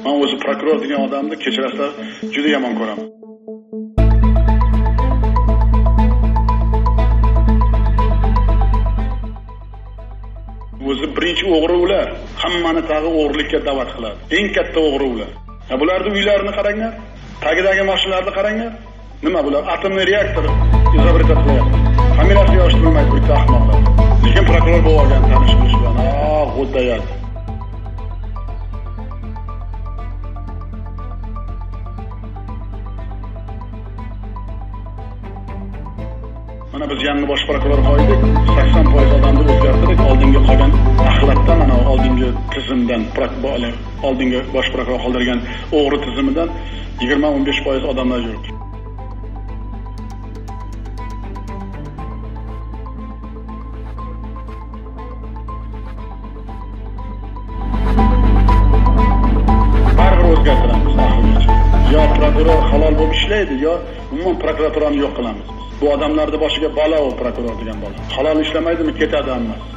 Men o'zi prokuror degan odamni kechirasizlar, juda yomon ko'raman. O'zi birinchi o'g'ri ular, hammani tag'i o'g'rilikka da'vat qiladi. Eng katta o'g'ri ular. Bularning uylarini qaranglar, tagidagi mashinalarni qaranglar. Nima bular? Atomli reaktor izobretat qilyapti. Familiyasi yoshtirmaydi bu ahmoqlar. Lekin prokuror bo'lib olgan tanishimiz bilan, g'o'ddayat. Mana biz yangi bosh prokuror qo'ydik, 80% odamni o'zgartirdik, oldingi qolgan axlatdan, mana oldingi tizimdan, oldingi bosh prokuror qoldirgan o'g'ri tizimidan 20-15% odamlar yuribdi. Baribir o'zgartiramiz oxirigacha. Yo prokuror halol bo'lib ishlaydi, yo umuman prokuraturani yo'q qilamiz. Bu odamlarning boshiga balo u prokuror degan bola. Halol ishlamaydimi, ketadi hammasi.